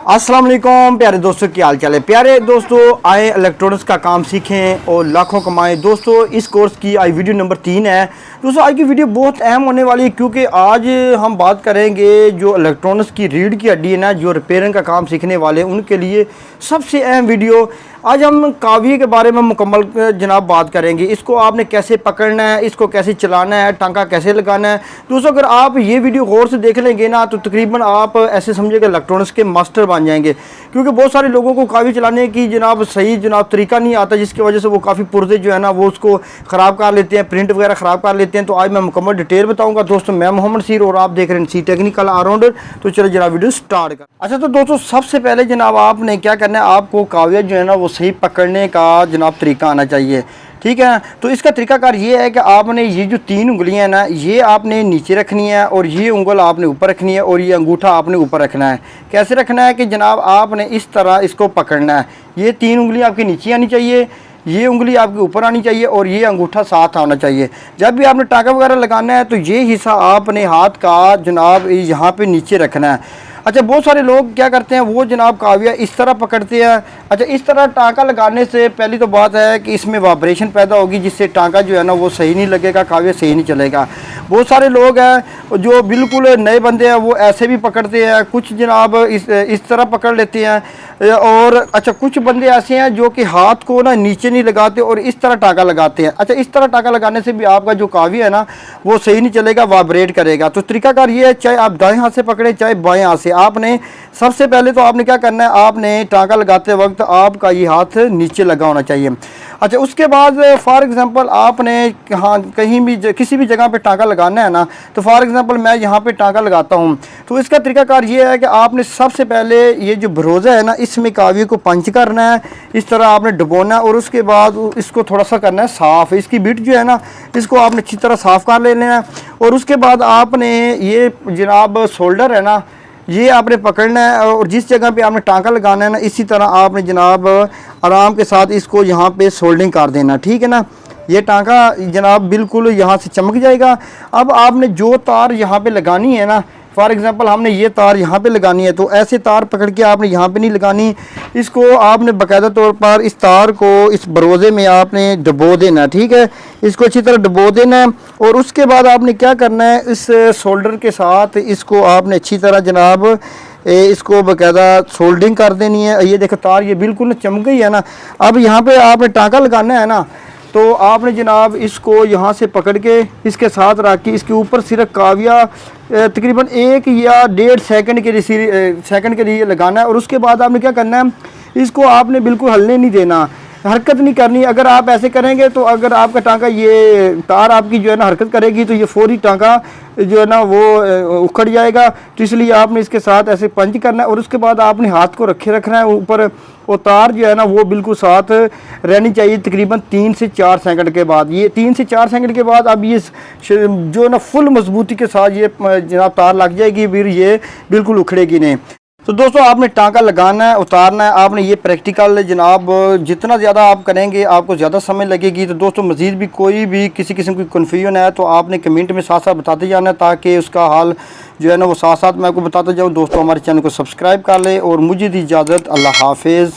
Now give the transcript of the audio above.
अस्सलाम वालेकुम प्यारे दोस्तों, क्या हाल चाल है। प्यारे दोस्तों, आए इलेक्ट्रॉनिक्स का काम सीखें और लाखों कमाएं। दोस्तों, इस कोर्स की आज वीडियो नंबर 3 है। दोस्तों, आज की वीडियो बहुत अहम होने वाली है क्योंकि आज हम बात करेंगे जो इलेक्ट्रॉनिक्स की रीढ़ की हड्डी है ना, जो रिपेयरिंग का काम सीखने वाले हैं उनके लिए सबसे अहम वीडियो। आज हम काविये के बारे में मुकम्मल जनाब बात करेंगे। इसको आपने कैसे पकड़ना है, इसको कैसे चलाना है, टांका कैसे लगाना है। दोस्तों, अगर आप ये वीडियो गौर से देख लेंगे ना तो तकरीबन आप ऐसे समझिएगा इलेक्ट्रॉनिक्स के मास्टर बन जाएंगे। क्योंकि बहुत सारे लोगों को काविये चलाने की जनाब सही तरीका नहीं आता, जिसकी वजह से वो काफ़ी पुर्जे जो है ना वो उसको ख़राब कर लेते हैं, प्रिंट वगैरह ख़राब कर लेते हैं। तो आज मैं मुकम्मल डिटेल बताऊँगा। दोस्तों, मैं मोहम्मद सीर और आप देख रहे हैं सी टेक्निकल ऑलराउंडर। तो चलो जनाब वीडियो स्टार्ट कर। अच्छा, तो दोस्तों सबसे पहले जनाब आपने क्या करना है, आपको काविया जो है ना वो सही पकड़ने का जनाब तरीका आना चाहिए। ठीक है, तो इसका तरीकाकार ये है कि आपने ये जो 3 उंगलियां हैं ना, ये आपने नीचे रखनी है और ये उंगल आपने ऊपर रखनी है और ये अंगूठा आपने ऊपर रखना है। कैसे रखना है कि जनाब आपने इस तरह इसको पकड़ना है। ये 3 उंगलियां आपकी नीचे आनी चाहिए, ये उंगली आपके ऊपर आनी चाहिए और ये अंगूठा साथ आना चाहिए। जब भी आपने टाँका वगैरह लगाना है तो ये हिस्सा आपने हाथ का जनाब यहाँ पे नीचे रखना है। अच्छा, बहुत सारे लोग क्या करते हैं, वो जनाब काविया इस तरह पकड़ते हैं। अच्छा, इस तरह टाँका लगाने से पहली तो बात है कि इसमें वाइब्रेशन पैदा होगी, जिससे टाँका जो है ना वो सही नहीं लगेगा, काविया सही नहीं चलेगा। बहुत सारे लोग हैं जो बिल्कुल नए बंदे हैं, वो ऐसे भी पकड़ते हैं। कुछ जनाब इस तरह पकड़ लेते हैं। और अच्छा, कुछ बंदे ऐसे हैं जो कि हाथ को ना नीचे नहीं लगाते और इस तरह टाँका लगाते हैं। अच्छा, इस तरह टाँका लगाने से भी आपका जो काविया है ना वो सही नहीं चलेगा, वाइब्रेट करेगा। तो तरीकाकार ये है, चाहे आप दाएं हाथ से पकड़ें चाहे बाएं हाथ से, आपने सबसे पहले तो आपने क्या करना है, आपने टाँका लगाते वक्त आपका ये हाथ नीचे लगा होना चाहिए। अच्छा, उसके बाद फॉर एग्जांपल आपने कहीं भी किसी भी जगह पे टाँका लगाना है ना, तो फॉर एग्जांपल मैं यहाँ पे टाँका लगाता हूँ। तो इसका तरीकाकार ये है कि आपने सबसे पहले ये जो भरोजा है ना, इसमें काविये को पंच करना है, इस तरह आपने डुबोना है और उसके बाद इसको थोड़ा सा करना है साफ़। इसकी बिट जो है ना, इसको आपने अच्छी तरह साफ़ कर लेना है। और उसके बाद आपने ये जनाब शोल्डर है ना, ये आपने पकड़ना है और जिस जगह पे आपने टाँका लगाना है ना, इसी तरह आपने जनाब आराम के साथ इसको यहाँ पे सोल्डिंग कर देना। ठीक है ना, ये टाँका जनाब बिल्कुल यहाँ से चमक जाएगा। अब आपने जो तार यहाँ पे लगानी है ना, फॉर एग्ज़ाम्पल हमने ये तार यहाँ पे लगानी है, तो ऐसे तार पकड़ के आपने यहाँ पे नहीं लगानी, इसको आपने बाकायदा तौर पर इस तार को इस बरोज़े में आपने डुबो देना। ठीक है, इसको अच्छी तरह डुबो देना है। और उसके बाद आपने क्या करना है, इस शोल्डर के साथ इसको आपने अच्छी तरह जनाब इसको बाकायदा सोल्डिंग कर देनी है। ये देखो तार ये बिल्कुल चमक गई है ना। अब यहाँ पे आपने टाँका लगाना है ना, तो आपने जनाब इसको यहाँ से पकड़ के इसके साथ रख के इसके ऊपर सिर्फ काविया तकरीबन 1 या 1.5 सेकंड के लिए लगाना है। और उसके बाद आपने क्या करना है, इसको आपने बिल्कुल हलने नहीं देना, हरकत नहीं करनी। अगर आप ऐसे करेंगे तो अगर आपका टाँका ये तार आपकी जो है ना हरकत करेगी तो ये फौरी टाँका जो है ना वो उखड़ जाएगा। तो इसलिए आपने इसके साथ ऐसे पंच करना है और उसके बाद आपने हाथ को रखना है ऊपर। वो तार जो है ना वो बिल्कुल साथ रहनी चाहिए तकरीबन 3 से 4 सेकंड के बाद। ये 3 से 4 सेकंड के बाद अब ये जो ना फुल मजबूती के साथ ये जनाब तार लग जाएगी, फिर ये बिल्कुल उखड़ेगी नहीं। तो दोस्तों, आपने टाँका लगाना है, उतारना है। आपने ये प्रैक्टिकल जनाब जितना ज़्यादा आप करेंगे आपको ज़्यादा समय लगेगी। तो दोस्तों, मज़ीद भी कोई भी किसी किस्म की कन्फ्यूजन है तो आपने कमेंट में साथ साथ बताते जाना है, ताकि उसका हाल जो है ना वो साथ साथ मैं आपको बताता जाऊँ। दोस्तों, हमारे चैनल को सब्सक्राइब कर ले और मुझे दी इजाज़त। अल्लाह हाफिज़।